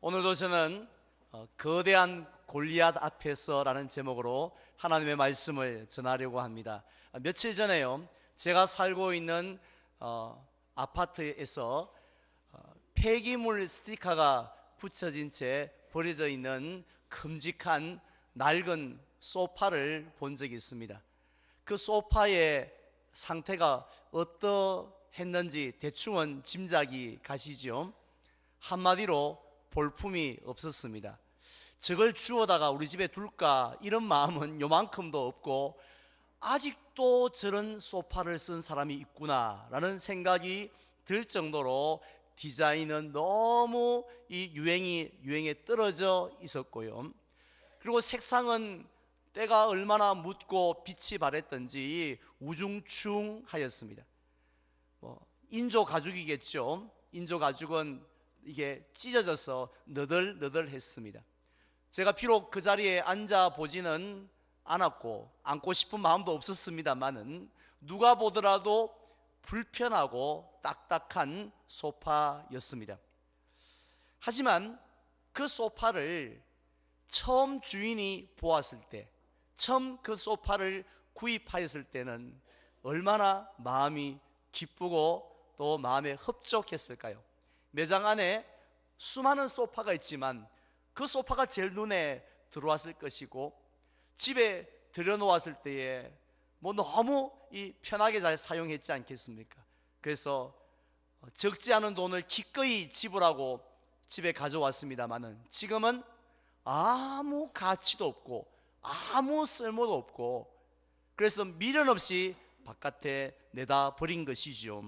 오늘도 저는 거대한 골리앗 앞에서라는 제목으로 하나님의 말씀을 전하려고 합니다. 며칠 전에요, 제가 살고 있는 아파트에서 폐기물 스티커가 붙여진 채 버려져 있는 큼직한 낡은 소파를 본 적이 있습니다. 그 소파의 상태가 어떠했는지 대충은 짐작이 가시죠. 한마디로 볼품이 없었습니다. 저걸 주워다가 우리 집에 둘까 이런 마음은 요만큼도 없고, 아직도 저런 소파를 쓴 사람이 있구나 라는 생각이 들 정도로 디자인은 너무 이 유행에 떨어져 있었고요. 그리고 색상은 때가 얼마나 묻고 빛이 바랬던지 우중충하였습니다. 인조 가죽이겠죠. 인조 가죽은 이게 찢어져서 너덜너덜했습니다. 제가 비록 그 자리에 앉아 보지는 않았고 앉고 싶은 마음도 없었습니다만은 누가 보더라도 불편하고 딱딱한 소파였습니다. 하지만 그 소파를 처음 주인이 보았을 때, 처음 그 소파를 구입하였을 때는 얼마나 마음이 기쁘고 또 마음에 흡족했을까요? 매장 안에 수많은 소파가 있지만 그 소파가 제일 눈에 들어왔을 것이고, 집에 들여놓았을 때에 너무 편하게 잘 사용했지 않겠습니까? 그래서 적지 않은 돈을 기꺼이 지불하고 집에 가져왔습니다만은 지금은 아무 가치도 없고 아무 쓸모도 없고, 그래서 미련 없이 바깥에 내다 버린 것이죠.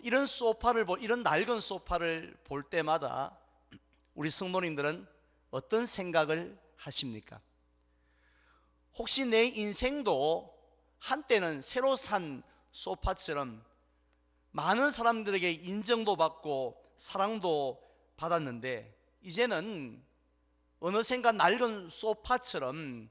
이런 낡은 소파를 볼 때마다 우리 성도님들은 어떤 생각을 하십니까? 혹시 내 인생도 한때는 새로 산 소파처럼 많은 사람들에게 인정도 받고 사랑도 받았는데, 이제는 어느샌가 낡은 소파처럼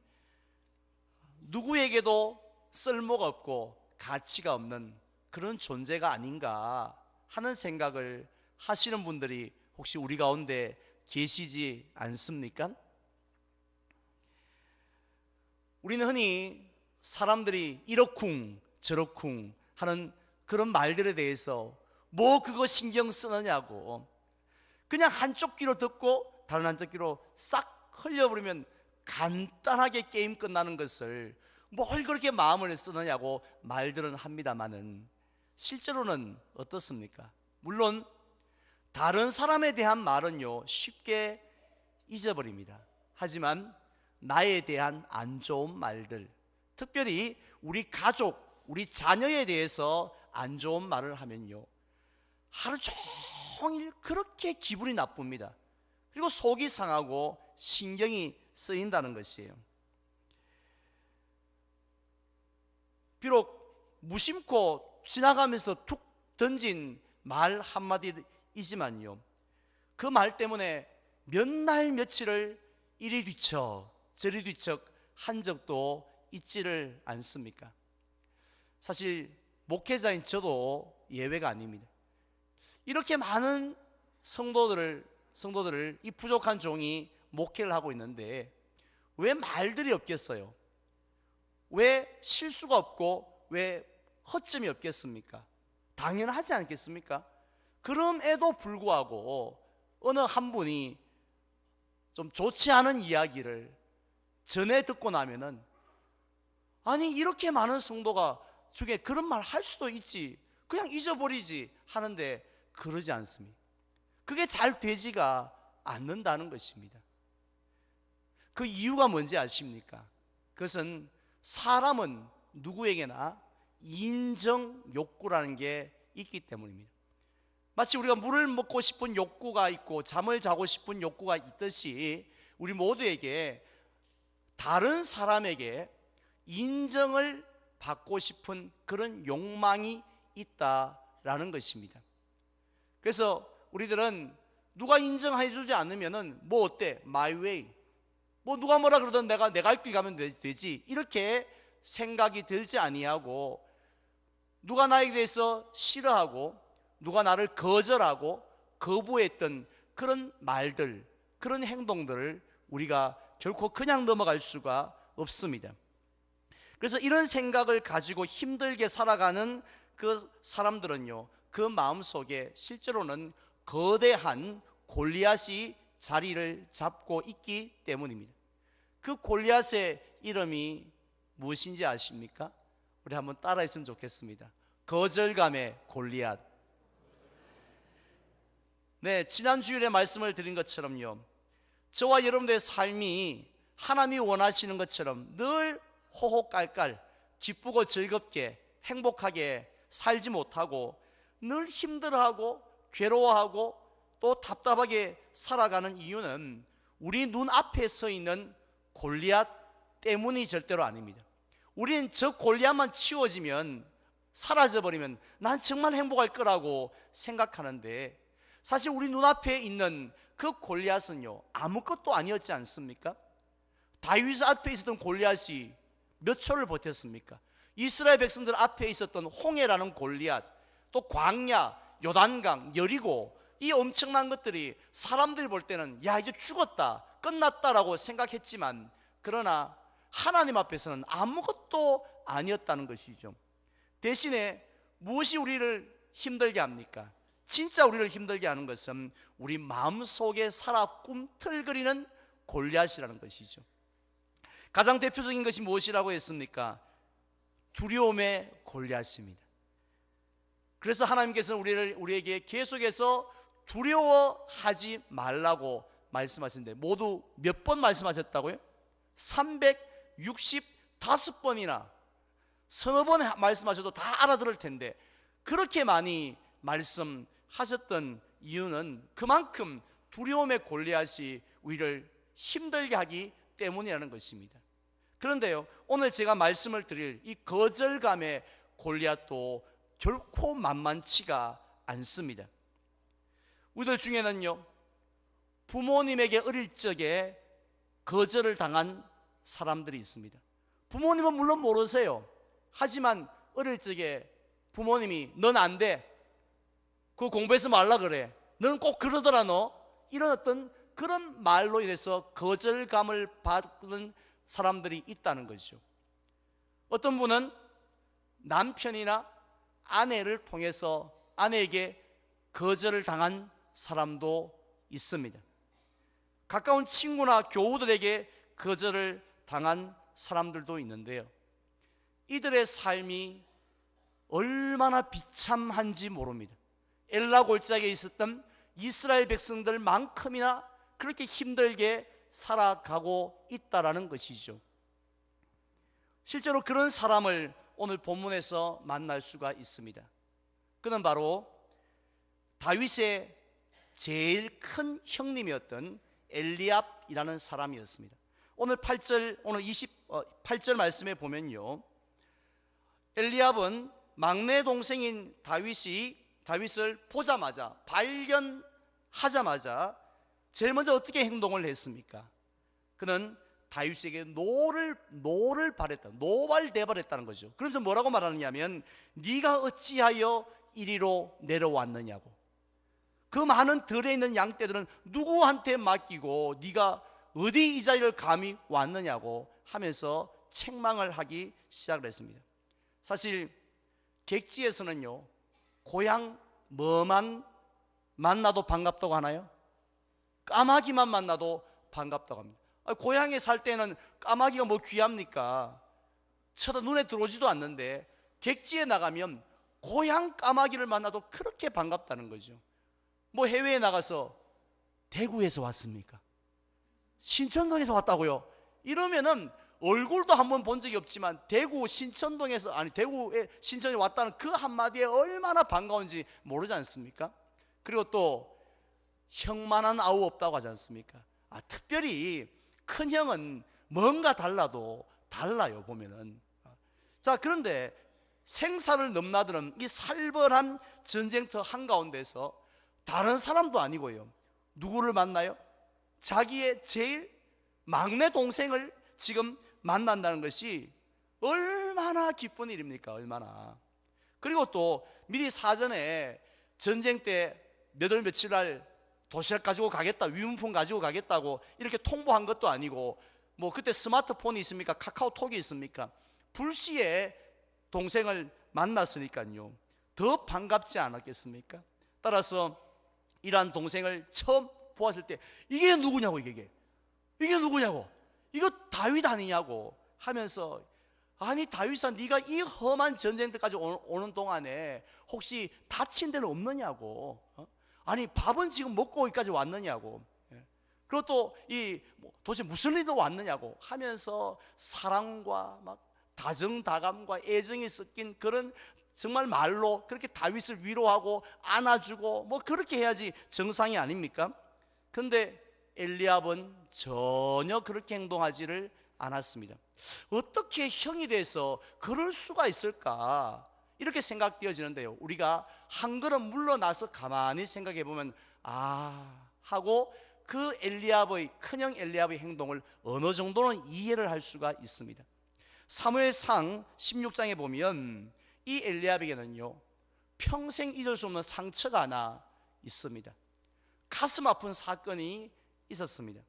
누구에게도 쓸모가 없고 가치가 없는 그런 존재가 아닌가 하는 생각을 하시는 분들이 혹시 우리 가운데 계시지 않습니까? 우리는 흔히 사람들이 이러쿵 저러쿵 하는 그런 말들에 대해서 그거 신경 쓰느냐고, 그냥 한쪽 귀로 듣고 다른 한쪽 귀로 싹 흘려버리면 간단하게 게임 끝나는 것을 뭘 그렇게 마음을 쓰느냐고 말들은 합니다마는, 실제로는 어떻습니까? 물론 다른 사람에 대한 말은요 쉽게 잊어버립니다. 하지만 나에 대한 안 좋은 말들, 특별히 우리 가족, 우리 자녀에 대해서 안 좋은 말을 하면요 하루 종일 그렇게 기분이 나쁩니다. 그리고 속이 상하고 신경이 쓰인다는 것이에요. 비록 무심코 지나가면서 툭 던진 말 한마디이지만요, 그 말 때문에 몇 날 며칠을 이리 뒤척 저리 뒤척 한 적도 있지를 않습니까? 사실 목회자인 저도 예외가 아닙니다. 이렇게 많은 성도들을 이 부족한 종이 목회를 하고 있는데 왜 말들이 없겠어요? 왜 실수가 없고 왜 허점이 없겠습니까? 당연하지 않겠습니까? 그럼에도 불구하고 어느 한 분이 좀 좋지 않은 이야기를 전해 듣고 나면은, 아니 이렇게 많은 성도가 중에 그런 말 할 수도 있지, 그냥 잊어버리지 하는데 그러지 않습니다. 그게 잘 되지가 않는다는 것입니다. 그 이유가 뭔지 아십니까? 그것은 사람은 누구에게나 인정 욕구라는 게 있기 때문입니다. 마치 우리가 물을 먹고 싶은 욕구가 있고 잠을 자고 싶은 욕구가 있듯이 우리 모두에게 다른 사람에게 인정을 받고 싶은 그런 욕망이 있다라는 것입니다. 그래서 우리들은 누가 인정해 주지 않으면은 어때? My way. 누가 뭐라 그러든 내가 할 길 가면 되지, 이렇게 생각이 들지 아니하고, 누가 나에 대해서 싫어하고 누가 나를 거절하고 거부했던 그런 말들, 그런 행동들을 우리가 결코 그냥 넘어갈 수가 없습니다. 그래서 이런 생각을 가지고 힘들게 살아가는 그 사람들은요, 그 마음속에 실제로는 거대한 골리앗이 자리를 잡고 있기 때문입니다. 그 골리앗의 이름이 무엇인지 아십니까? 우리 한번 따라했으면 좋겠습니다. 거절감의 골리앗. 네, 지난 주일에 말씀을 드린 것처럼요, 저와 여러분들의 삶이 하나님이 원하시는 것처럼 늘 호호깔깔 기쁘고 즐겁게 행복하게 살지 못하고 늘 힘들어하고 괴로워하고 또 답답하게 살아가는 이유는 우리 눈앞에 서 있는 골리앗 때문이 절대로 아닙니다. 우리는 저 골리앗만 치워지면, 사라져버리면 난 정말 행복할 거라고 생각하는데, 사실 우리 눈앞에 있는 그 골리앗은요, 아무것도 아니었지 않습니까? 다윗 앞에 있었던 골리앗이 몇 초를 버텼습니까? 이스라엘 백성들 앞에 있었던 홍해라는 골리앗, 또 광야, 요단강, 여리고, 이 엄청난 것들이 사람들이 볼 때는 야, 이제 죽었다, 끝났다라고 생각했지만, 그러나 하나님 앞에서는 아무것도 아니었다는 것이죠. 대신에 무엇이 우리를 힘들게 합니까? 진짜 우리를 힘들게 하는 것은 우리 마음속에 살아 꿈틀거리는 골리앗이라는 것이죠. 가장 대표적인 것이 무엇이라고 했습니까? 두려움의 골리앗입니다. 그래서 하나님께서는 우리에게 계속해서 두려워하지 말라고 말씀하시는데, 모두 몇 번 말씀하셨다고요? 365번이나 서너 번 말씀하셔도 다 알아들을 텐데, 그렇게 많이 말씀하셨던 이유는 그만큼 두려움의 골리앗이 우리를 힘들게 하기 때문이라는 것입니다. 그런데요, 오늘 제가 말씀을 드릴 이 거절감의 골리앗도 결코 만만치가 않습니다. 우리들 중에는요, 부모님에게 어릴 적에 거절을 당한 사람들이 있습니다. 부모님은 물론 모르세요. 하지만 어릴 적에 부모님이 넌 안 돼, 그거 공부해서 말라 그래, 너는 꼭 그러더라 너, 이런 어떤 그런 말로 인해서 거절감을 받는 사람들이 있다는 거죠. 어떤 분은 남편이나 아내를 통해서 아내에게 거절을 당한 사람도 있습니다. 가까운 친구나 교우들에게 거절을 당한 사람들도 있는데요, 이들의 삶이 얼마나 비참한지 모릅니다. 엘라 골짜기에 있었던 이스라엘 백성들만큼이나 그렇게 힘들게 살아가고 있다라는 것이죠. 실제로 그런 사람을 오늘 본문에서 만날 수가 있습니다. 그는 바로 다윗의 제일 큰 형님이었던 엘리압이라는 사람이었습니다. 오늘 28절 말씀에 보면요, 엘리압은 막내 동생인 다윗을 보자마자, 발견하자마자 제일 먼저 어떻게 행동을 했습니까? 그는 다윗에게 노를 바랬다, 노발대발했다는 거죠. 그러면서 뭐라고 말하느냐면, 네가 어찌하여 이리로 내려왔느냐고, 그 많은 들에 있는 양떼들은 누구한테 맡기고 네가 어디 이 자리를 감히 왔느냐고 하면서 책망을 하기 시작을 했습니다. 사실 객지에서는요, 고향 뭐만 만나도 반갑다고 하나요? 까마귀만 만나도 반갑다고 합니다. 고향에 살 때는 까마귀가 뭐 귀합니까? 눈에 들어오지도 않는데, 객지에 나가면 고향 까마귀를 만나도 그렇게 반갑다는 거죠. 뭐 해외에 나가서 대구에서 왔습니까? 신천동에서 왔다고요? 이러면은 얼굴도 한번 본 적이 없지만 대구에 신천에 왔다는 그 한마디에 얼마나 반가운지 모르지 않습니까? 그리고 또 형만한 아우 없다고 하지 않습니까? 특별히 큰 형은 뭔가 달라도 달라요, 보면은. 자, 그런데 생사를 넘나드는 이 살벌한 전쟁터 한가운데서 다른 사람도 아니고요, 누구를 만나요? 자기의 제일 막내 동생을 지금 만난다는 것이 얼마나 기쁜 일입니까? 얼마나. 그리고 또 미리 사전에 전쟁 때 몇 월 며칠 날 도시락 가지고 가겠다, 위문품 가지고 가겠다고 이렇게 통보한 것도 아니고, 뭐 그때 스마트폰이 있습니까? 카카오톡이 있습니까? 불시에 동생을 만났으니까요, 더 반갑지 않았겠습니까? 따라서 이러한 동생을 처음 보았을 때 이게 누구냐고, 이게 누구냐고, 이거 다윗 아니냐고 하면서, 아니 다윗아, 네가 이 험한 전쟁터까지 오는 동안에 혹시 다친 데는 없느냐고, 아니 밥은 지금 먹고 여기까지 왔느냐고, 그리고 또 도대체 무슨 일로 왔느냐고 하면서 사랑과 막 다정다감과 애정이 섞인 그런, 정말 말로 그렇게 다윗을 위로하고 안아주고 뭐 그렇게 해야지 정상이 아닙니까? 근데 엘리압은 전혀 그렇게 행동하지를 않았습니다. 어떻게 형이 돼서 그럴 수가 있을까, 이렇게 생각되어지는데요, 우리가 한 걸음 물러나서 가만히 생각해 보면 하고 그 엘리압의, 큰형 엘리압의 행동을 어느 정도는 이해를 할 수가 있습니다. 사무엘상 16장에 보면 이 엘리압에게는요, 평생 잊을 수 없는 상처가 하나 있습니다. 가슴 아픈 사건이 있었습니다.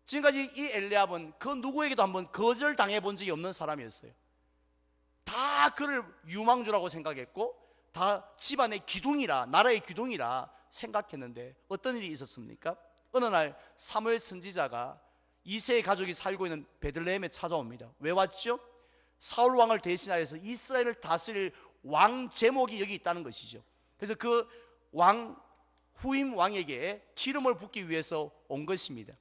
지금까지 이 엘리압은 그 누구에게도 한번 거절당해 본 적이 없는 사람이었어요. 다 그를 유망주라고 생각했고, 다 집안의 기둥이라, 나라의 기둥이라 생각했는데 어떤 일이 있었습니까? 어느 날 사무엘 선지자가 2세의 가족이 살고 있는 베들레헴에 찾아옵니다. 왜 왔죠? 사울 왕을 대신하여서 이스라엘을 다스릴 왕 제목이 여기 있다는 것이죠. 그래서 그 후임 왕에게 기름을 붓기 위해서 온 것입니다.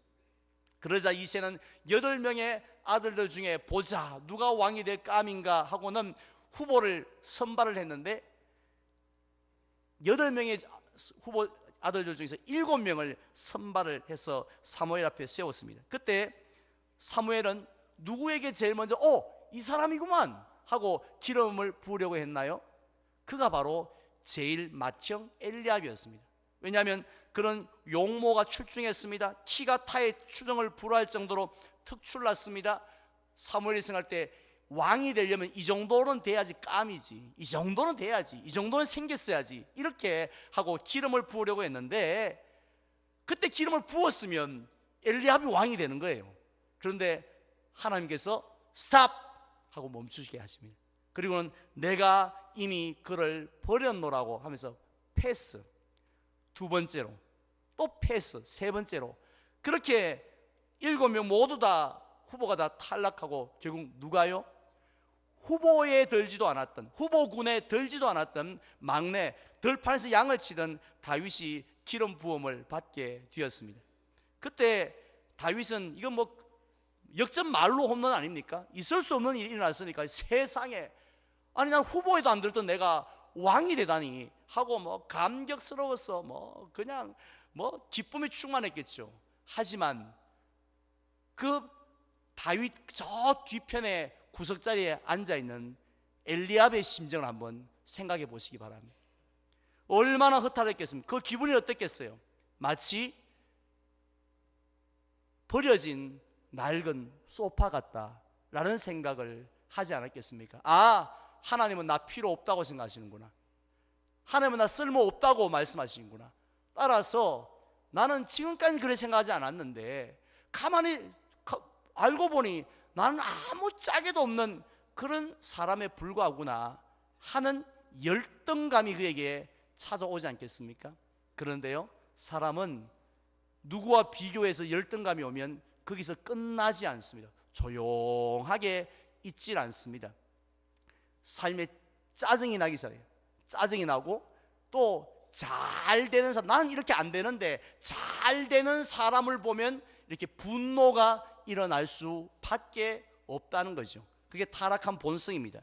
그러자 이새는 8명의 아들들 중에 보자, 누가 왕이 될 감인가 하고는 후보를 선발을 했는데, 8명의 후보 아들들 중에서 7명을 선발을 해서 사무엘 앞에 세웠습니다. 그때 사무엘은 누구에게 제일 먼저 이 사람이구만 하고 기름을 부으려고 했나요? 그가 바로 제일 맏형 엘리압이었습니다. 왜냐하면 그런 용모가 출중했습니다. 키가 타의 추정을 불허할 정도로 특출났습니다. 사무엘이 생각할 때 왕이 되려면 이 정도는 돼야지 감이지, 이 정도는 돼야지, 이 정도는 생겼어야지, 이렇게 하고 기름을 부으려고 했는데, 그때 기름을 부었으면 엘리압이 왕이 되는 거예요. 그런데 하나님께서 스탑 하고 멈추게 하십니다. 그리고는 내가 이미 그를 버렸노라고 하면서 패스, 두 번째로 또 패스, 세 번째로, 그렇게 7명 모두 다 후보가 다 탈락하고 결국 누가요? 후보에 들지도 않았던, 후보군에 들지도 않았던 막내, 들판에서 양을 치던 다윗이 기름 부음을 받게 되었습니다. 그때 다윗은 이건 뭐 역전 말로 홈런 아닙니까? 있을 수 없는 일이 일어났으니까 세상에, 아니 난 후보에도 안 들던 내가 왕이 되다니 하고 뭐 감격스러워서 뭐 그냥 뭐 기쁨이 충만했겠죠. 하지만 그 다윗 저 뒤편에 구석자리에 앉아있는 엘리압의 심정을 한번 생각해 보시기 바랍니다. 얼마나 허탈했겠습니까? 그 기분이 어땠겠어요? 마치 버려진 낡은 소파 같다라는 생각을 하지 않았겠습니까? 하나님은 나 필요 없다고 생각하시는구나, 하나님은 나 쓸모 없다고 말씀하시는구나. 따라서 나는 지금까지 그렇게 생각하지 않았는데 가만히 알고 보니 나는 아무 짝에도 없는 그런 사람에 불과하구나 하는 열등감이 그에게 찾아오지 않겠습니까? 그런데요, 사람은 누구와 비교해서 열등감이 오면 거기서 끝나지 않습니다. 조용하게 있질 않습니다. 삶에 짜증이 나기 시작해요. 짜증이 나고 또 잘 되는 사람, 나는 이렇게 안 되는데 잘 되는 사람을 보면 이렇게 분노가 일어날 수밖에 없다는 거죠. 그게 타락한 본성입니다.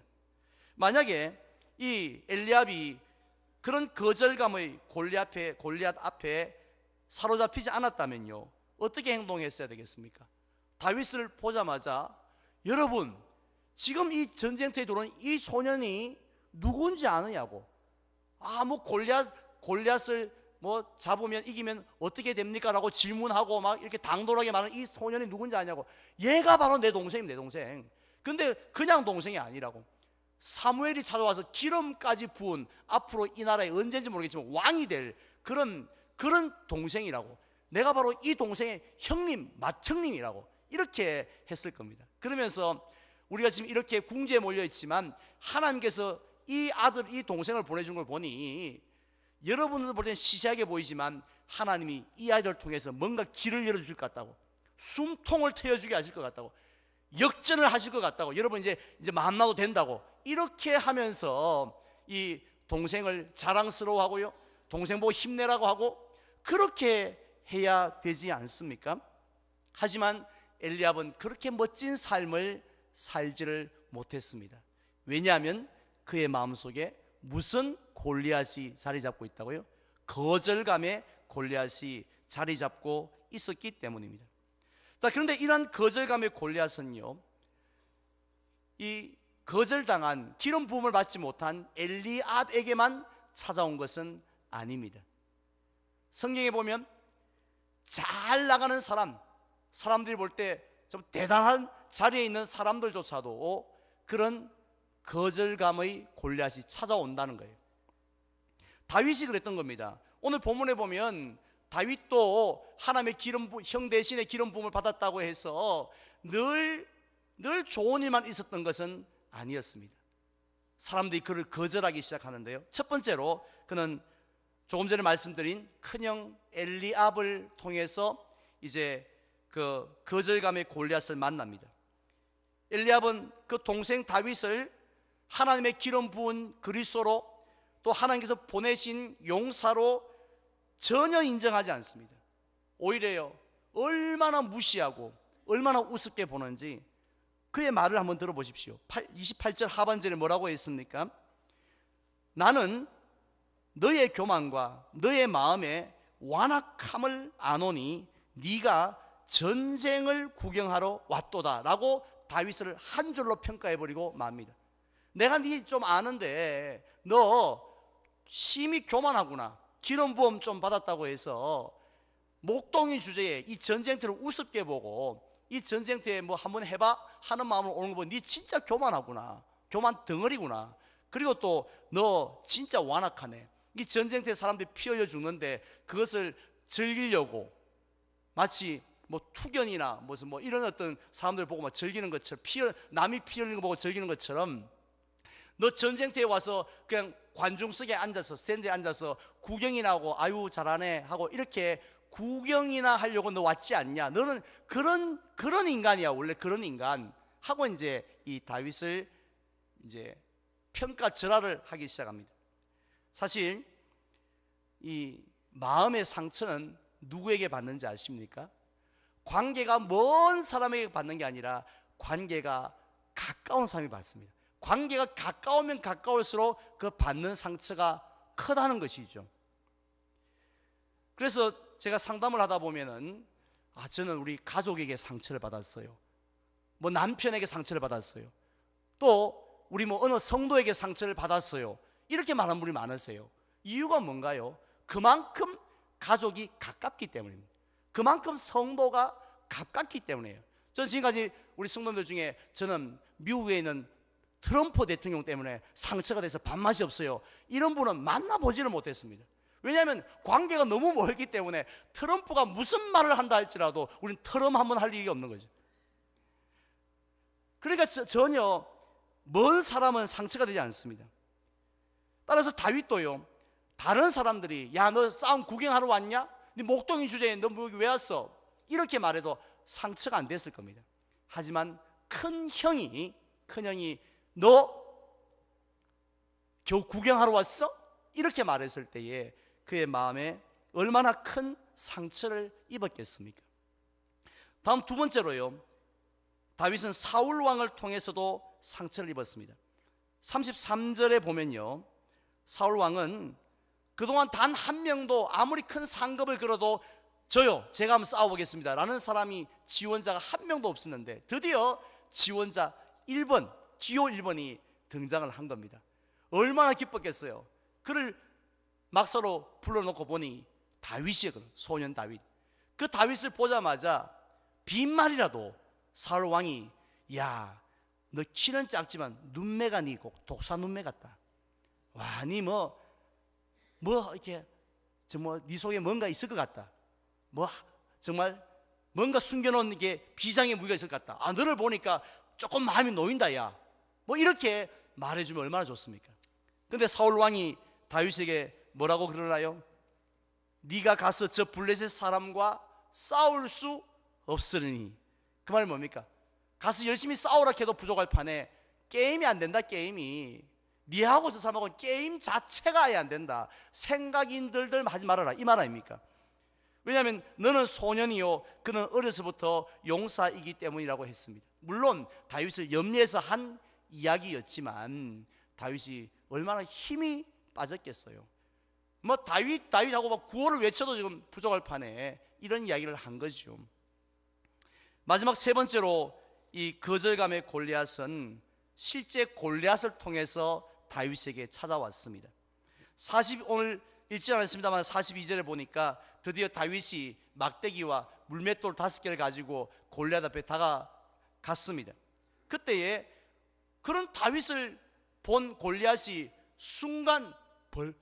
만약에 이 엘리압이 그런 거절감의 골리앗 앞에 사로잡히지 않았다면요, 어떻게 행동했어야 되겠습니까? 다윗을 보자마자, 여러분 지금 이 전쟁터에 들어온 이 소년이 누군지 아느냐고, 뭐 골리앗을 뭐 잡으면 이기면 어떻게 됩니까? 라고 질문하고 막 이렇게 당돌하게 말하는 이 소년이 누군지 아냐고. 얘가 바로 내 동생입니다, 내 동생. 근데 그냥 동생이 아니라고. 사무엘이 찾아와서 기름까지 부은, 앞으로 이 나라에 언제인지 모르겠지만 왕이 될 그런 그런 동생이라고, 내가 바로 이 동생의 형님, 맏형님이라고 이렇게 했을 겁니다. 그러면서 우리가 지금 이렇게 궁지에 몰려 있지만 하나님께서 이 아들, 이 동생을 보내준 걸 보니 여러분들 볼 때는 시시하게 보이지만 하나님이 이 아이들을 통해서 뭔가 길을 열어줄 것 같다고, 숨통을 트여주게 하실 것 같다고, 역전을 하실 것 같다고, 여러분 이제 마음 놔도 된다고, 이렇게 하면서 이 동생을 자랑스러워하고요, 동생 보고 힘내라고 하고 그렇게 해야 되지 않습니까? 하지만 엘리압은 그렇게 멋진 삶을 살지를 못했습니다. 왜냐하면 그의 마음속에 무슨 골리앗이 자리 잡고 있다고요? 거절감의 골리앗이 자리 잡고 있었기 때문입니다. 자, 그런데 이러한 거절감의 골리앗은요, 이 거절당한, 기름 부음을 받지 못한 엘리압에게만 찾아온 것은 아닙니다. 성경에 보면 잘 나가는 사람들이 볼 때 좀 대단한 자리에 있는 사람들조차도 그런 거절감의 골리앗이 찾아온다는 거예요. 다윗이 그랬던 겁니다. 오늘 본문에 보면 다윗도 하나님의 형 대신에 기름 부음을 받았다고 해서 늘 좋은 일만 있었던 것은 아니었습니다. 사람들이 그를 거절하기 시작하는데요, 첫 번째로 그는 조금 전에 말씀드린 큰형 엘리압을 통해서 이제 그 거절감의 골리앗을 만납니다. 엘리압은 그 동생 다윗을 하나님의 기름 부은 그리스도로, 또 하나님께서 보내신 용사로 전혀 인정하지 않습니다. 오히려요, 얼마나 무시하고 얼마나 우습게 보는지 그의 말을 한번 들어보십시오. 28절 하반절에 뭐라고 했습니까? 나는 너의 교만과 너의 마음의 완악함을 아노니 네가 전쟁을 구경하러 왔도다 라고 다윗을 한 줄로 평가해버리고 맙니다. 내가 네 좀 아는데 너 심히 교만하구나, 기름 부음 좀 받았다고 해서 목동인 주제에 이 전쟁터를 우습게 보고 이 전쟁터에 뭐 한번 해봐 하는 마음으로 오는 거 보니 네 진짜 교만하구나, 교만 덩어리구나, 그리고 또 너 진짜 완악하네, 이 전쟁터에 사람들이 피 흘려 죽는데 그것을 즐기려고 마치 뭐 투견이나 무슨 뭐 이런 어떤 사람들 보고 막 즐기는 것처럼, 남이 피 흘리는 거 보고 즐기는 것처럼 너 전쟁터에 와서 그냥 관중석에 앉아서, 스탠드에 앉아서 구경이나 하고 아유 잘하네 하고 이렇게 구경이나 하려고 너 왔지 않냐, 너는 그런 인간이야, 원래 그런 인간 하고 이제 이 다윗을 이제 평가절하를 하기 시작합니다. 사실 이 마음의 상처는 누구에게 받는지 아십니까? 관계가 먼 사람에게 받는 게 아니라 관계가 가까운 사람이 받습니다. 관계가 가까우면 가까울수록 그 받는 상처가 크다는 것이죠. 그래서 제가 상담을 하다 보면은 저는 우리 가족에게 상처를 받았어요, 뭐 남편에게 상처를 받았어요, 또 우리 뭐 어느 성도에게 상처를 받았어요, 이렇게 말하는 분이 많으세요. 이유가 뭔가요? 그만큼 가족이 가깝기 때문입니다. 그만큼 성도가 가깝기 때문이에요. 저는 지금까지 우리 성도들 중에 저는 미국에 있는 트럼프 대통령 때문에 상처가 돼서 밥맛이 없어요, 이런 분은 만나보지를 못했습니다. 왜냐하면 관계가 너무 멀기 때문에 트럼프가 무슨 말을 한다 할지라도 우리는 트럼 한번 할 일이 없는 거죠. 그러니까 전혀 먼 사람은 상처가 되지 않습니다. 따라서 다윗도요, 다른 사람들이 야 너 싸움 구경하러 왔냐? 네 목동인 주제에 너 여기 왜 왔어? 이렇게 말해도 상처가 안 됐을 겁니다. 하지만 큰형이 너 겨우 구경하러 왔어? 이렇게 말했을 때에 그의 마음에 얼마나 큰 상처를 입었겠습니까? 다음 두 번째로요, 다윗은 사울 왕을 통해서도 상처를 입었습니다. 33절에 보면요, 사울 왕은 그동안 단 한 명도 아무리 큰 상급을 걸어도 저요, 제가 한번 싸워보겠습니다 라는 사람이, 지원자가 한 명도 없었는데 드디어 지원자 1번, 기호 1번이 등장을 한 겁니다. 얼마나 기뻤겠어요. 그를 막사로 불러놓고 보니 다윗이거든, 소년 다윗. 그 다윗을 보자마자 빈말이라도 사울 왕이 야 너 키는 작지만 눈매가 니고 독사 눈매 같다, 와 니 뭐 이렇게 정말 네 속에 뭔가 있을 것 같다. 뭐 정말 뭔가 숨겨놓은 게 비장의 무기가 있을 것 같다. 너를 보니까 조금 마음이 놓인다 야. 뭐 이렇게 말해주면 얼마나 좋습니까? 근데 사울 왕이 다윗에게 뭐라고 그러나요? 네가 가서 저 블레셋 사람과 싸울 수 없으리니. 그 말은 뭡니까? 가서 열심히 싸우라 해도 부족할 판에 게임이 안 된다. 게임이 니하고 저 사람하고 게임 자체가 아예 안 된다. 생각이 들들 하지 말아라, 이 말 아닙니까? 왜냐하면 너는 소년이요 그는 어려서부터 용사이기 때문이라고 했습니다. 물론 다윗을 염려해서 한 이야기였지만 다윗이 얼마나 힘이 빠졌겠어요. 뭐 다윗하고 막 구호를 외쳐도 지금 부족할 판에 이런 이야기를 한 거죠. 마지막 세 번째로 이 거절감의 골리앗은 실제 골리앗을 통해서 다윗에게 찾아왔습니다. 오늘 읽지 않았습니다만 42절에 보니까 드디어 다윗이 막대기와 물맷돌 5개를 가지고 골리앗 앞에 다가갔습니다. 그때에 그런 다윗을 본 골리앗이 순간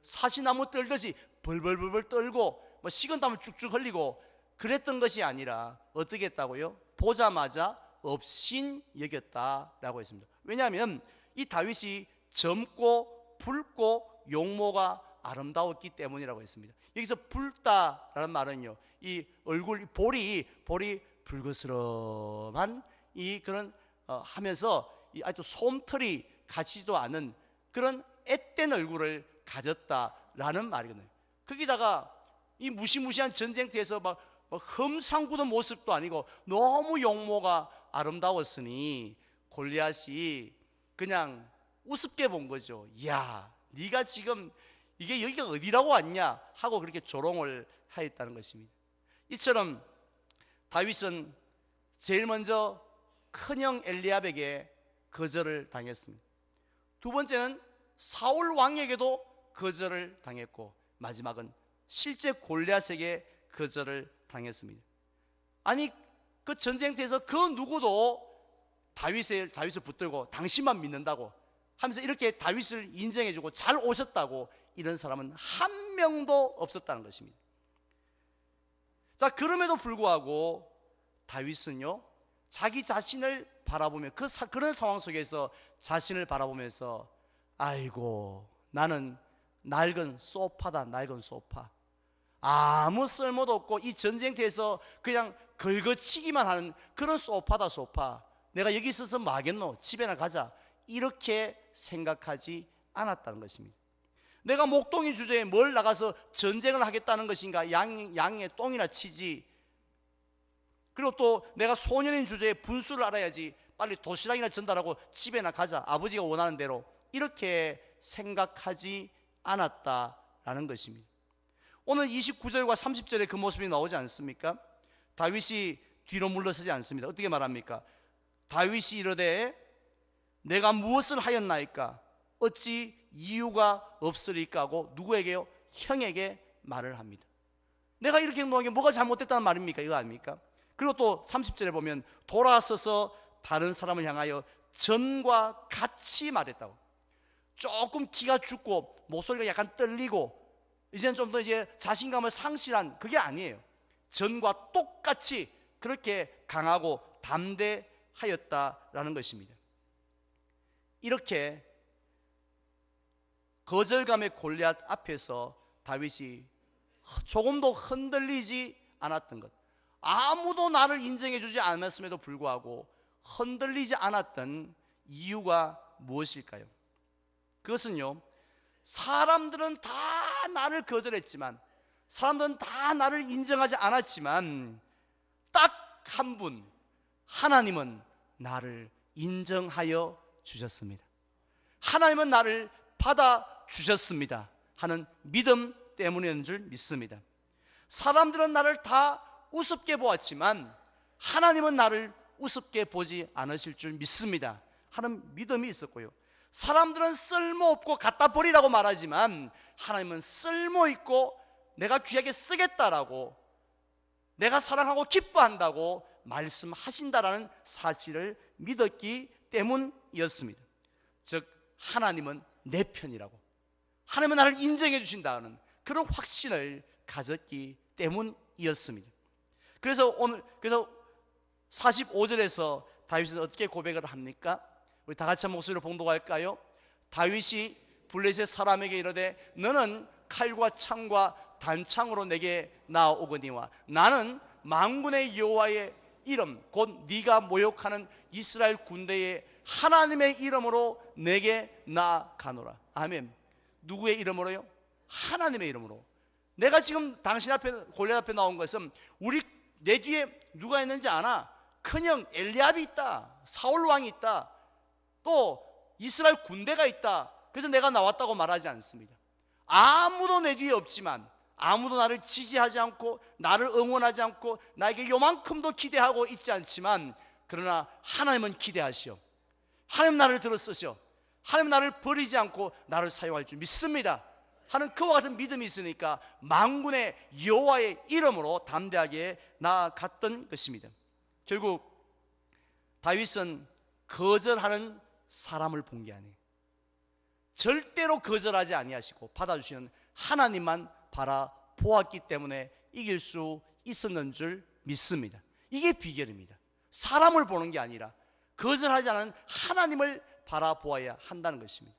사시나무 떨듯이 벌벌벌벌 떨고 뭐 식은땀을 쭉쭉 흘리고 그랬던 것이 아니라 어떻게 했다고요? 보자마자 업신 여겼다라고 했습니다. 왜냐하면 이 다윗이 젊고 붉고 용모가 아름다웠기 때문이라고 했습니다. 여기서 붉다라는 말은요, 이 얼굴 볼이 붉으스름한 이 그런 하면서 이 아주 솜털이 가지도 않은 그런 앳된 얼굴을 가졌다라는 말이거든요. 거기다가 이 무시무시한 전쟁터에서 막 흠상궂은 모습도 아니고 너무 용모가 아름다웠으니 골리앗이 그냥 우습게 본 거죠. 야, 네가 지금 이게 여기가 어디라고 왔냐 하고 그렇게 조롱을 하였다는 것입니다. 이처럼 다윗은 제일 먼저 큰형 엘리압에게 거절을 당했습니다. 두 번째는 사울 왕에게도 거절을 당했고 마지막은 실제 골리앗에게 거절을 당했습니다. 아니 그 전쟁터에서 그 누구도 다윗을 붙들고 당신만 믿는다고 하면서 이렇게 다윗을 인정해주고 잘 오셨다고 이런 사람은 한 명도 없었다는 것입니다. 자, 그럼에도 불구하고 다윗은요 자기 자신을 바라보며 그런 상황 속에서 자신을 바라보면서 아이고 나는 낡은 소파다. 낡은 소파. 아무 쓸모도 없고 이 전쟁터에서 그냥 긁어치기만 하는 그런 소파다. 소파. 내가 여기 있어서 뭐 하겠노? 집에나 가자. 이렇게 생각하지 않았다는 것입니다. 내가 목동이 주제에 뭘 나가서 전쟁을 하겠다는 것인가? 양의 똥이나 치지. 그리고 또 내가 소년인 주제에 분수를 알아야지. 빨리 도시락이나 전달하고 집에나 가자. 아버지가 원하는 대로. 이렇게 생각하지 않았다라는 것입니다. 오늘 29절과 30절에 그 모습이 나오지 않습니까? 다윗이 뒤로 물러서지 않습니다. 어떻게 말합니까? 다윗이 이르되 내가 무엇을 하였나이까? 어찌 이유가 없으리까 하고 누구에게요? 형에게 말을 합니다. 내가 이렇게 행동한 게 뭐가 잘못됐다는 말입니까? 이거 아닙니까? 그리고 또 30절에 보면 돌아서서 다른 사람을 향하여 전과 같이 말했다고. 조금 기가 죽고 목소리가 약간 떨리고 이제는 좀 더 이제 자신감을 상실한 그게 아니에요. 전과 똑같이 그렇게 강하고 담대하였다라는 것입니다. 이렇게 거절감의 골리앗 앞에서 다윗이 조금도 흔들리지 않았던 것, 아무도 나를 인정해 주지 않았음에도 불구하고 흔들리지 않았던 이유가 무엇일까요? 그것은요, 사람들은 다 나를 거절했지만, 사람들은 다 나를 인정하지 않았지만 딱 한 분, 하나님은 나를 인정하여 주셨습니다. 하나님은 나를 받아주셨습니다 하는 믿음 때문인 줄 믿습니다. 사람들은 나를 다 우습게 보았지만 하나님은 나를 우습게 보지 않으실 줄 믿습니다 하는 믿음이 있었고요, 사람들은 쓸모없고 갖다 버리라고 말하지만 하나님은 쓸모있고 내가 귀하게 쓰겠다라고, 내가 사랑하고 기뻐한다고 말씀하신다라는 사실을 믿었기 때문이었습니다. 즉 하나님은 내 편이라고, 하나님은 나를 인정해 주신다는 그런 확신을 가졌기 때문이었습니다. 그래서 45절에서 다윗은 어떻게 고백을 합니까? 우리 다 같이 한 목소리로 봉독할까요? 다윗이 블레셋 사람에게 이르되 너는 칼과 창과 단창으로 내게 나아오거니와 나는 만군의 여호와의 이름 곧 네가 모욕하는 이스라엘 군대의 하나님의 이름으로 내게 나아가노라. 아멘. 누구의 이름으로요? 하나님의 이름으로. 내가 지금 당신 앞에 골리앗 앞에 나온 것은 내 뒤에 누가 있는지 아나? 큰형 엘리압이 있다, 사울 왕이 있다, 또 이스라엘 군대가 있다. 그래서 내가 나왔다고 말하지 않습니다. 아무도 내 뒤에 없지만, 아무도 나를 지지하지 않고 나를 응원하지 않고 나에게 요만큼도 기대하고 있지 않지만, 그러나 하나님은 기대하시오. 하나님 나를 들어쓰셔. 하나님 나를 버리지 않고 나를 사용할 줄 믿습니다 하는 그와 같은 믿음이 있으니까 만군의 여호와의 이름으로 담대하게 나아갔던 것입니다. 결국 다윗은 거절하는 사람을 본 게 아니에요. 절대로 거절하지 아니하시고 받아주시는 하나님만 바라보았기 때문에 이길 수 있었는 줄 믿습니다. 이게 비결입니다. 사람을 보는 게 아니라 거절하지 않은 하나님을 바라보아야 한다는 것입니다.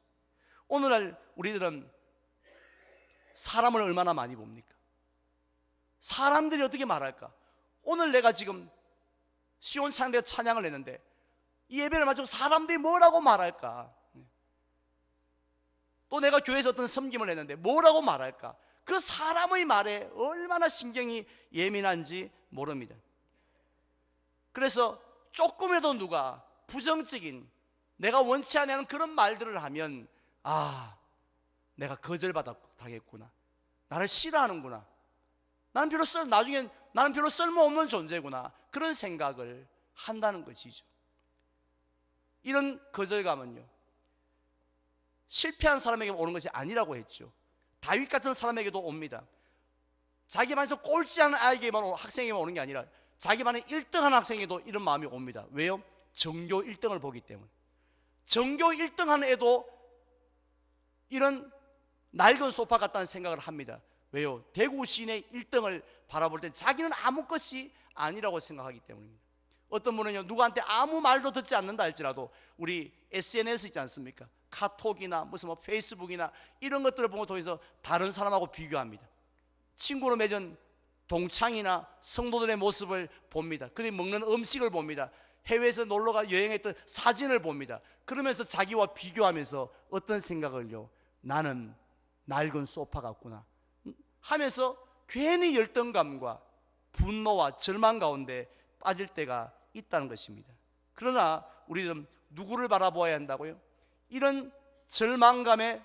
오늘날 우리들은 사람을 얼마나 많이 봅니까? 사람들이 어떻게 말할까? 오늘 내가 지금 시온창대 찬양을 했는데 이 예배를 마치고 사람들이 뭐라고 말할까? 또 내가 교회에서 어떤 섬김을 했는데 뭐라고 말할까? 그 사람의 말에 얼마나 신경이 예민한지 모릅니다. 그래서 조금이라도 누가 부정적인, 내가 원치 않는 그런 말들을 하면 내가 거절받았겠구나, 나를 싫어하는구나, 나중엔 나는 별로 쓸모없는 존재구나, 그런 생각을 한다는 것이죠. 이런 거절감은요, 실패한 사람에게 오는 것이 아니라고 했죠. 다윗 같은 사람에게도 옵니다. 자기 반에서 꼴찌하는 아이에게만, 학생에게만 오는 게 아니라 자기 반에 1등하는 학생에게도 이런 마음이 옵니다. 왜요? 전교 1등을 보기 때문에. 전교 1등하는 애도 이런 낡은 소파 같다는 생각을 합니다. 왜요? 대구 시내 1등을 바라볼 때 자기는 아무 것이 아니라고 생각하기 때문입니다. 어떤 분은요, 누구한테 아무 말도 듣지 않는다 할지라도 우리 SNS 있지 않습니까? 카톡이나 무슨 페이스북이나 이런 것들을 보고 통해서 다른 사람하고 비교합니다. 친구로 맺은 동창이나 성도들의 모습을 봅니다. 그들이 먹는 음식을 봅니다. 해외에서 놀러가 여행했던 사진을 봅니다. 그러면서 자기와 비교하면서 어떤 생각을요, 나는 낡은 소파 같구나 하면서 괜히 열등감과 분노와 절망 가운데 빠질 때가 있다는 것입니다. 그러나 우리는 누구를 바라보아야 한다고요? 이런 절망감의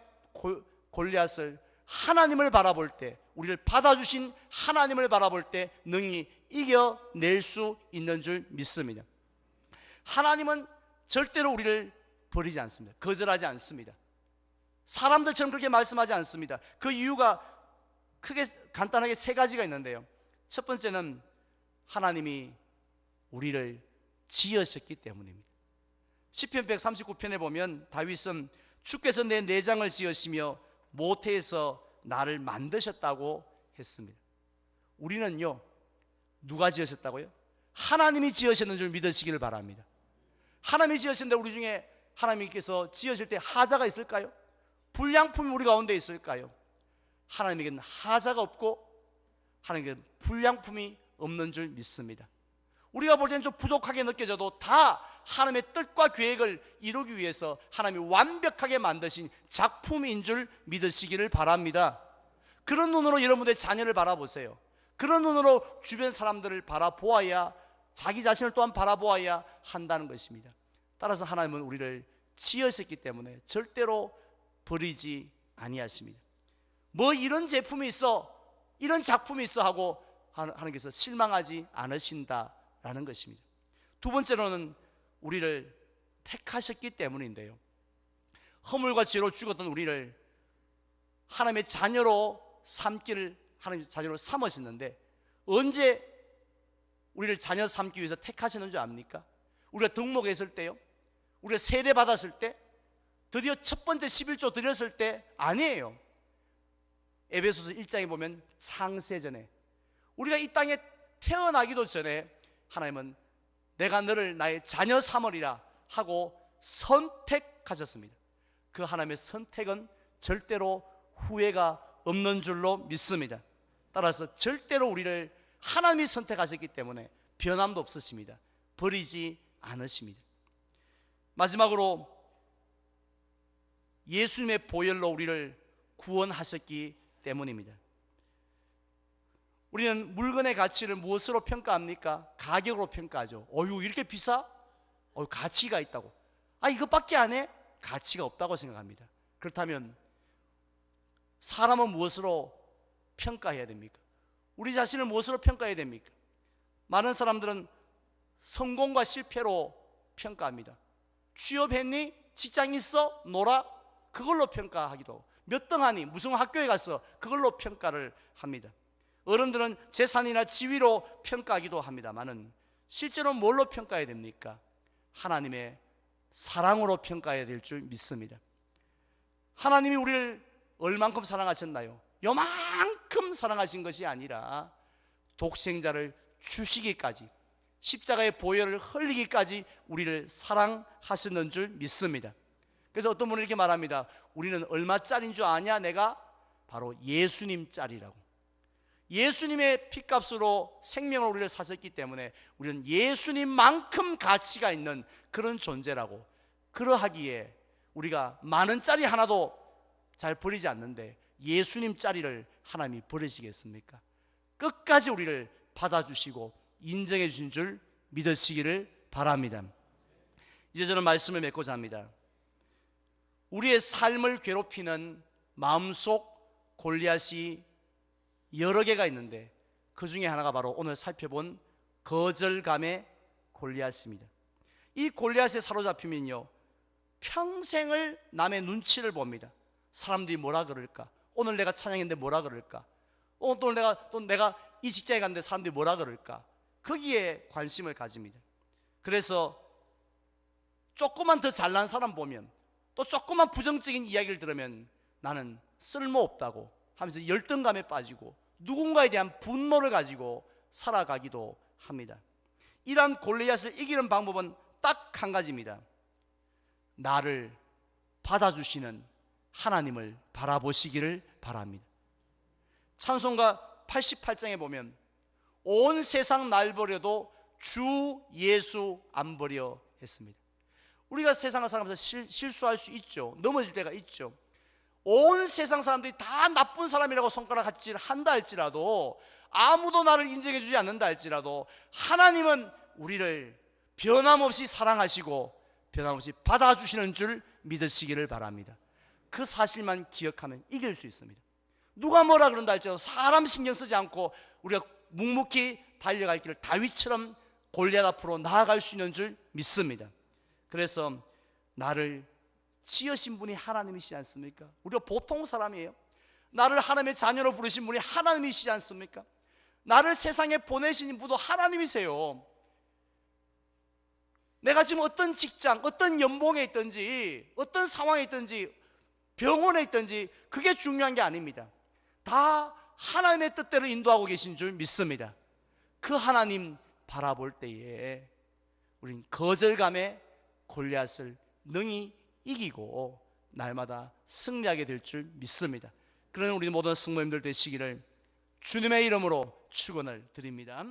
골리앗을 하나님을 바라볼 때, 우리를 받아주신 하나님을 바라볼 때 능히 이겨낼 수 있는 줄 믿습니다. 하나님은 절대로 우리를 버리지 않습니다. 거절하지 않습니다. 사람들처럼 그렇게 말씀하지 않습니다. 그 이유가 크게 간단하게 세 가지가 있는데요. 첫 번째는 하나님이 우리를 지으셨기 때문입니다. 시편 139편에 보면 다윗은 주께서 내 내장을 지으시며 모태에서 나를 만드셨다고 했습니다. 우리는요, 누가 지으셨다고요? 하나님이 지으셨는 줄 믿으시기를 바랍니다. 하나님이 지으셨는데 우리 중에 하나님께서 지으실 때 하자가 있을까요? 불량품이 우리 가운데 있을까요? 하나님에게는 하자가 없고 하나님께는 불량품이 없는 줄 믿습니다. 우리가 볼 때는 좀 부족하게 느껴져도 다 하나님의 뜻과 계획을 이루기 위해서 하나님이 완벽하게 만드신 작품인 줄 믿으시기를 바랍니다. 그런 눈으로 여러분들의 자녀를 바라보세요. 그런 눈으로 주변 사람들을 바라보아야, 자기 자신을 또한 바라보아야 한다는 것입니다. 따라서 하나님은 우리를 지으셨기 때문에 절대로 버리지 아니하십니다. 뭐 이런 제품이 있어, 이런 작품이 있어 하고 하나님께서 실망하지 않으신다라는 것입니다. 두 번째로는 우리를 택하셨기 때문인데요, 허물과 죄로 죽었던 우리를 하나님의 자녀로 삼기를 하나님의 자녀로 삼으셨는데, 언제 우리를 자녀 삼기 위해서 택하셨는 줄 압니까? 우리가 등록했을 때요, 우리가 세례 받았을 때, 드디어 첫 번째 11조 드렸을 때 아니에요. 에베소서 1장에 보면 창세전에, 우리가 이 땅에 태어나기도 전에 하나님은 내가 너를 나의 자녀 삼으리라 하고 선택하셨습니다. 그 하나님의 선택은 절대로 후회가 없는 줄로 믿습니다. 따라서 절대로 우리를 하나님이 선택하셨기 때문에 변함도 없으십니다. 버리지 않으십니다. 마지막으로 예수님의 보혈로 우리를 구원하셨기 때문입니다. 우리는 물건의 가치를 무엇으로 평가합니까? 가격으로 평가하죠. 어휴, 이렇게 비싸? 가치가 있다고. 이것밖에 안 해? 가치가 없다고 생각합니다. 그렇다면 사람은 무엇으로 평가해야 됩니까? 우리 자신을 무엇으로 평가해야 됩니까? 많은 사람들은 성공과 실패로 평가합니다. 취업했니? 직장 있어? 놀아? 그걸로 평가하기도 하고, 몇 등 하니? 무슨 학교에 갔어? 그걸로 평가를 합니다. 어른들은 재산이나 지위로 평가하기도 합니다만은 실제로 뭘로 평가해야 됩니까? 하나님의 사랑으로 평가해야 될 줄 믿습니다. 하나님이 우리를 얼만큼 사랑하셨나요? 요만큼 사랑하신 것이 아니라 독생자를 주시기까지, 십자가의 보혈을 흘리기까지 우리를 사랑하셨는 줄 믿습니다. 그래서 어떤 분은 이렇게 말합니다. 우리는 얼마짜리인 줄 아냐? 내가 바로 예수님짜리라고. 예수님의 피값으로 생명을 우리를 사셨기 때문에 우리는 예수님만큼 가치가 있는 그런 존재라고. 그러하기에 우리가 많은 짜리 하나도 잘 버리지 않는데 예수님 짜리를 하나님이 버리시겠습니까? 끝까지 우리를 받아주시고 인정해 주신 줄 믿으시기를 바랍니다. 이제 저는 말씀을 맺고자 합니다. 우리의 삶을 괴롭히는 마음속 골리앗이 여러 개가 있는데 그 중에 하나가 바로 오늘 살펴본 거절감의 골리앗입니다. 이 골리앗에 사로잡히면요, 평생을 남의 눈치를 봅니다. 사람들이 뭐라 그럴까? 오늘 내가 찬양했는데 뭐라 그럴까? 또 내가 이 직장에 갔는데 사람들이 뭐라 그럴까? 거기에 관심을 가집니다. 그래서 조금만 더 잘난 사람 보면, 또 조금만 부정적인 이야기를 들으면 나는 쓸모없다고 하면서 열등감에 빠지고 누군가에 대한 분노를 가지고 살아가기도 합니다. 이러한 골리앗을 이기는 방법은 딱 한 가지입니다. 나를 받아주시는 하나님을 바라보시기를 바랍니다. 찬송가 88장에 보면 온 세상 날 버려도 주 예수 안 버려 했습니다. 우리가 세상을 살아가면서 실수할 수 있죠. 넘어질 때가 있죠. 온 세상 사람들이 다 나쁜 사람이라고 손가락 같이 한다 할지라도, 아무도 나를 인정해 주지 않는다 할지라도 하나님은 우리를 변함없이 사랑하시고 변함없이 받아주시는 줄 믿으시기를 바랍니다. 그 사실만 기억하면 이길 수 있습니다. 누가 뭐라 그런다 할지라도 사람 신경 쓰지 않고 우리가 묵묵히 달려갈 길을 다윗처럼 골리앗 앞으로 나아갈 수 있는 줄 믿습니다. 그래서 나를 지으신 분이 하나님이시지 않습니까? 우리가 보통 사람이에요. 나를 하나님의 자녀로 부르신 분이 하나님이시지 않습니까? 나를 세상에 보내신 분도 하나님이세요. 내가 지금 어떤 직장, 어떤 연봉에 있든지, 어떤 상황에 있든지, 병원에 있든지 그게 중요한 게 아닙니다. 다 하나님의 뜻대로 인도하고 계신 줄 믿습니다. 그 하나님 바라볼 때에 우린 거절감의 골리앗을 능히 이기고 날마다 승리하게 될 줄 믿습니다. 그러는 우리 모든 승모님들 되시기를 주님의 이름으로 축원을 드립니다.